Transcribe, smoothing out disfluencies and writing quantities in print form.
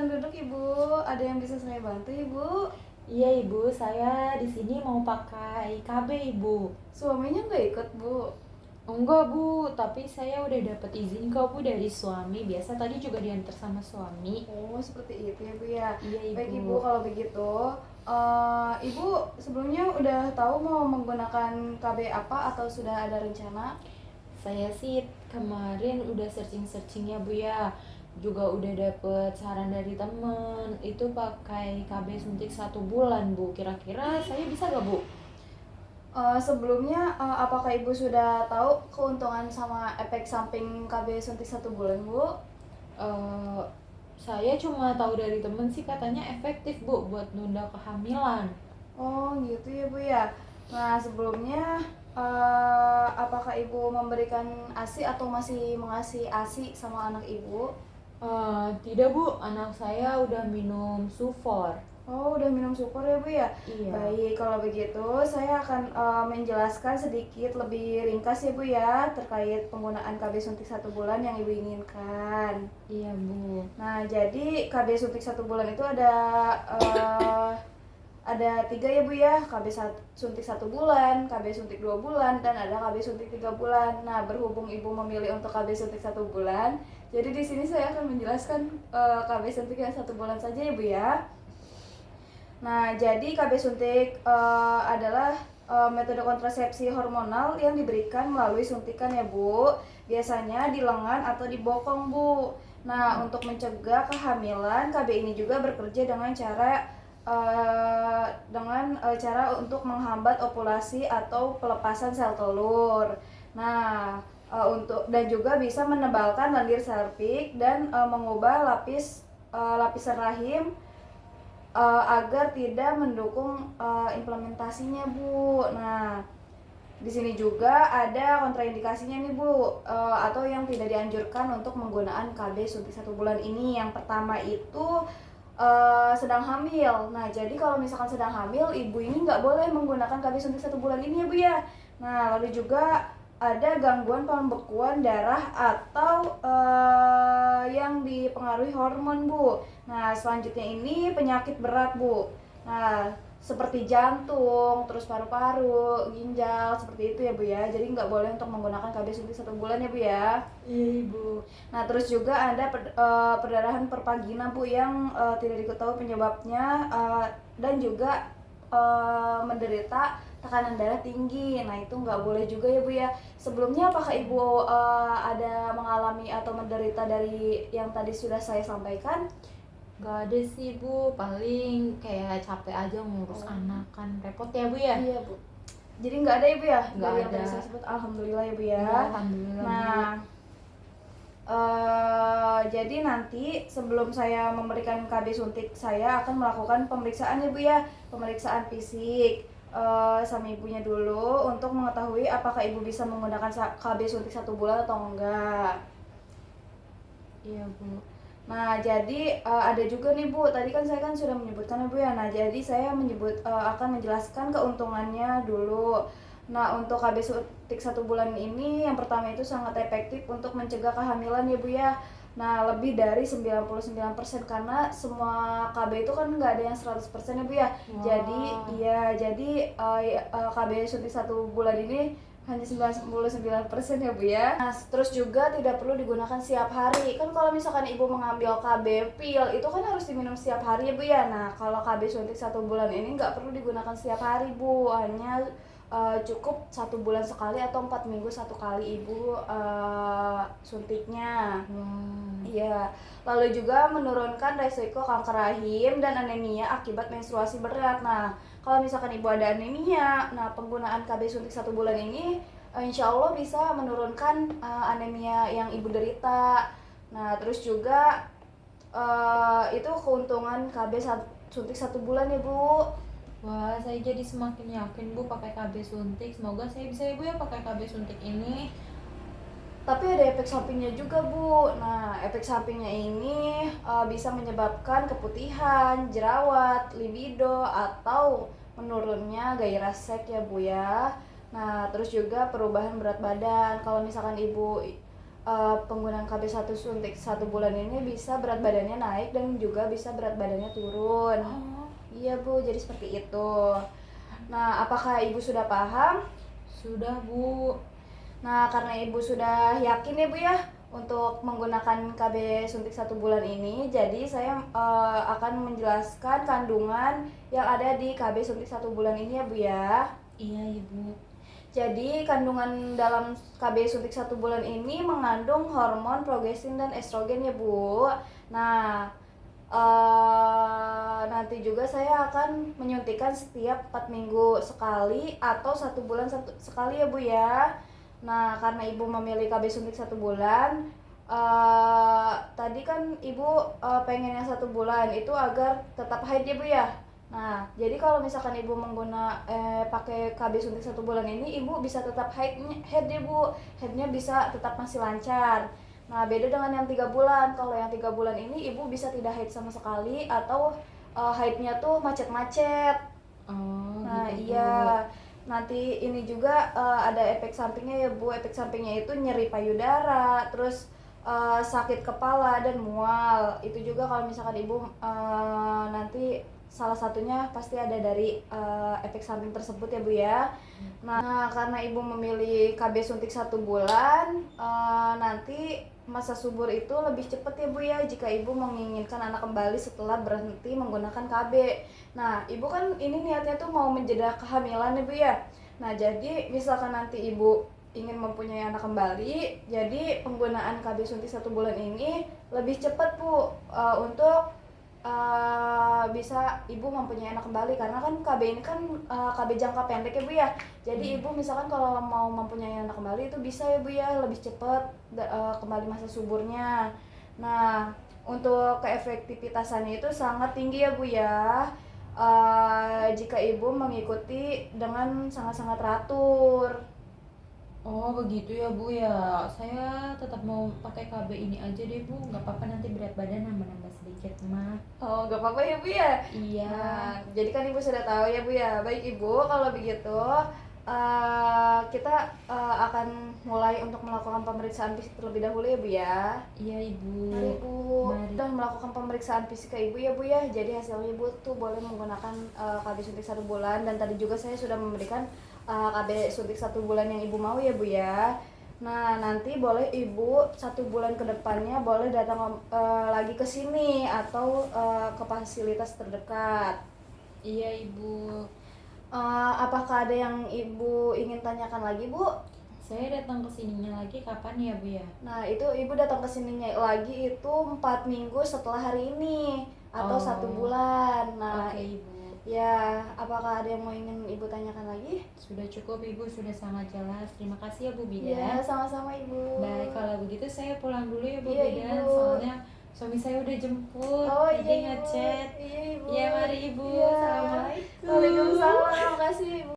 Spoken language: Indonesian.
silakan duduk Ibu. Ada yang bisa saya bantu Ibu? Iya Ibu, saya di sini mau pakai KB Ibu. Suaminya nggak ikut Bu? Enggak Bu, tapi saya udah dapet izin kok Bu dari suami. Biasa tadi juga diantar sama suami. Oh seperti itu ya Bu ya. Iya Baik Ibu. Ibu kalau begitu, Ibu sebelumnya udah tahu mau menggunakan KB apa atau sudah ada rencana? Saya sih kemarin udah searching-searching ya Bu ya. Juga udah dapet saran dari temen. Itu pakai KB suntik 1 bulan Bu. Kira-kira saya bisa gak Bu? Sebelumnya, apakah Ibu sudah tahu keuntungan sama efek samping KB suntik 1 bulan Bu? Eh, saya cuma tahu dari temen sih katanya efektif Bu buat nunda kehamilan. Oh gitu ya Bu ya. Nah sebelumnya apakah Ibu memberikan ASI atau masih mengasih ASI sama anak Ibu? Tidak Bu, anak saya udah minum Sufor. Oh udah minum super ya Bu ya. Iya. Baik kalau begitu saya akan menjelaskan sedikit lebih ringkas ya Bu ya terkait penggunaan KB suntik 1 bulan yang Ibu inginkan. Iya Bu. Nah jadi KB suntik 1 bulan itu ada 3 ya Bu ya, suntik 1 bulan, KB suntik 2 bulan, dan ada KB suntik 3 bulan. Nah berhubung Ibu memilih untuk KB suntik 1 bulan, jadi di sini saya akan menjelaskan KB suntik yang 1 bulan saja ya Bu ya. Nah jadi KB suntik adalah metode kontrasepsi hormonal yang diberikan melalui suntikan ya Bu. Biasanya di lengan atau di bokong Bu. Nah untuk mencegah kehamilan, KB ini juga bekerja dengan cara untuk menghambat ovulasi atau pelepasan sel telur. Nah, dan juga bisa menebalkan lendir serviks dan mengubah lapisan rahim agar tidak mendukung implementasinya, Bu. Nah, di sini juga ada kontraindikasinya nih Bu, atau yang tidak dianjurkan untuk menggunakan KB suntik 1 bulan ini. Yang pertama itu sedang hamil. Nah jadi kalau misalkan sedang hamil, ibu ini nggak boleh menggunakan KB suntik 1 bulan ini ya Bu ya. Nah lalu juga ada gangguan pembekuan darah atau yang dipengaruhi hormon Bu. Nah selanjutnya ini penyakit berat Bu. Nah seperti jantung, terus paru-paru, ginjal, seperti itu ya Bu ya. Jadi nggak boleh untuk menggunakan KB suntik 1 bulan ya Bu ya. Iya Ibu. Nah terus juga ada perdarahan perpagina Bu yang tidak diketahui penyebabnya, dan juga menderita tekanan darah tinggi. Nah itu nggak boleh juga ya Bu ya. Sebelumnya apakah Ibu ada mengalami atau menderita dari yang tadi sudah saya sampaikan? Gak ada sih Bu, paling kayak capek aja ngurus anak kan repot ya Bu ya. Iya Bu. Jadi nggak ada ya Bu ya? Nggak Dari yang ada. tadi saya sebut, alhamdulillah ya Bu ya. Iya, alhamdulillah Bu. Nah jadi nanti sebelum saya memberikan KB suntik, saya akan melakukan pemeriksaan ya Bu ya, pemeriksaan fisik sama ibunya dulu untuk mengetahui apakah ibu bisa menggunakan KB suntik 1 bulan atau enggak. Iya Bu. Nah jadi ada juga nih Bu, tadi kan saya kan sudah menyebutkan ya Bu ya. Nah jadi saya akan menjelaskan keuntungannya dulu. Nah untuk KB suntik 1 bulan ini yang pertama itu sangat efektif untuk mencegah kehamilan ya Bu ya. Nah lebih dari 99% karena semua KB itu kan nggak ada yang 100% ya Bu ya. Wow. Jadi KB suntik 1 bulan ini hanya 99% ya Bu ya. Nah terus juga tidak perlu digunakan setiap hari. Kan kalau misalkan ibu mengambil KB pil itu kan harus diminum setiap hari ya Bu ya. Nah kalau KB suntik 1 bulan ini nggak perlu digunakan setiap hari Bu, hanya cukup 1 bulan sekali atau 4 minggu 1 kali ibu suntiknya. Iya. Lalu juga menurunkan resiko kanker rahim dan anemia akibat menstruasi berat. Nah kalau misalkan ibu ada anemia, nah penggunaan KB suntik 1 bulan ini insya Allah bisa menurunkan anemia yang ibu derita. Nah terus juga itu keuntungan KB suntik 1 bulan ya Bu. Wah, saya jadi semakin yakin Bu pakai KB suntik. Semoga saya bisa ya Bu ya pakai KB suntik ini. Tapi ada efek sampingnya juga Bu. Nah efek sampingnya ini bisa menyebabkan keputihan, jerawat, libido, atau menurunnya gairah seks ya Bu ya. Nah terus juga perubahan berat badan. Kalau misalkan ibu penggunaan KB suntik 1 bulan ini bisa berat badannya naik dan juga bisa berat badannya turun. Oh, Iya Bu, jadi seperti itu. Nah, apakah Ibu sudah paham? sudah Bu. Nah, karena Ibu sudah yakin ya Bu ya untuk menggunakan KB suntik 1 bulan ini, jadi saya akan menjelaskan kandungan yang ada di KB suntik 1 bulan ini ya Bu ya. Iya Ibu. Jadi kandungan dalam KB suntik 1 bulan ini mengandung hormon progesteron dan estrogen ya Bu. Nah, nanti juga saya akan menyuntikkan setiap 4 minggu sekali atau 1 bulan sekali ya Bu ya. Nah, karena Ibu memilih KB suntik 1 bulan, tadi kan Ibu pengen yang 1 bulan itu agar tetap haid ya Bu ya. Nah, jadi kalau misalkan Ibu pakai KB suntik 1 bulan ini, Ibu bisa tetap haid ya Bu. Haidnya bisa tetap masih lancar. Nah, beda dengan yang 3 bulan. Kalau yang 3 bulan ini Ibu bisa tidak haid sama sekali atau haidnya tuh macet-macet. Oh, Nah, gitu iya. Nanti ini juga ada efek sampingnya ya Bu. Efek sampingnya itu nyeri payudara, terus sakit kepala dan mual. Itu juga kalau misalkan Ibu nanti salah satunya pasti ada dari efek samping tersebut ya Bu ya. Nah, karena Ibu memilih KB suntik 1 bulan, nanti masa subur itu lebih cepat ya Bu ya jika Ibu menginginkan anak kembali setelah berhenti menggunakan KB. Nah, Ibu kan ini niatnya tuh mau menjeda kehamilan ya Bu ya. Nah, jadi misalkan nanti Ibu ingin mempunyai anak kembali, jadi penggunaan KB suntik 1 bulan ini lebih cepat Bu untuk bisa Ibu mempunyai anak kembali, karena kan KB ini kan KB jangka pendek ya Bu ya. Jadi Ibu misalkan kalau mau mempunyai anak kembali itu bisa ya Bu ya, lebih cepat kembali masa suburnya. Nah, untuk keefektivitasannya itu sangat tinggi ya Bu ya. Jika Ibu mengikuti dengan sangat-sangat teratur. Oh begitu ya Bu ya. Saya tetap mau pakai KB ini aja deh Bu. Nggak apa-apa nanti berat badan nambah-nambah sedikit mah. Oh, gak apa-apa ya Bu ya. Iya. Nah, jadi kan Ibu sudah tahu ya Bu ya. Baik Ibu, kalau begitu kita akan mulai untuk melakukan pemeriksaan fisik terlebih dahulu ya Bu ya. Iya Ibu. Mari Ibu, Mari. sudah melakukan pemeriksaan fisik ke Ibu ya Bu ya. Jadi hasilnya Ibu tuh boleh menggunakan KB suntik 1 bulan, dan tadi juga saya sudah memberikan KB suntik 1 bulan yang Ibu mau ya Bu ya. Nah, nanti boleh Ibu 1 bulan ke depannya boleh datang lagi ke sini atau ke fasilitas terdekat. Iya Ibu. Apakah ada yang Ibu ingin tanyakan lagi Bu? Saya datang ke sininya lagi kapan ya Bu ya? Nah, itu Ibu datang ke sininya lagi itu 4 minggu setelah hari ini atau Oh. 1 bulan. Nah, Oke Ibu. ya, apakah ada yang mau ingin Ibu tanyakan lagi? Sudah cukup Ibu, sudah sangat jelas. Terima kasih ya Bu Ya, Bidan. sama-sama Ibu. Baik, kalau begitu saya pulang dulu ya Bu Iya, Bidan. Ibu. Soalnya suami saya udah jemput. Oh Jadi iya Ibu. ngechat. Iya Ibu. Iya, mari Ibu. Iya. Assalamualaikum. Waalaikumsalam. Makasih Ibu.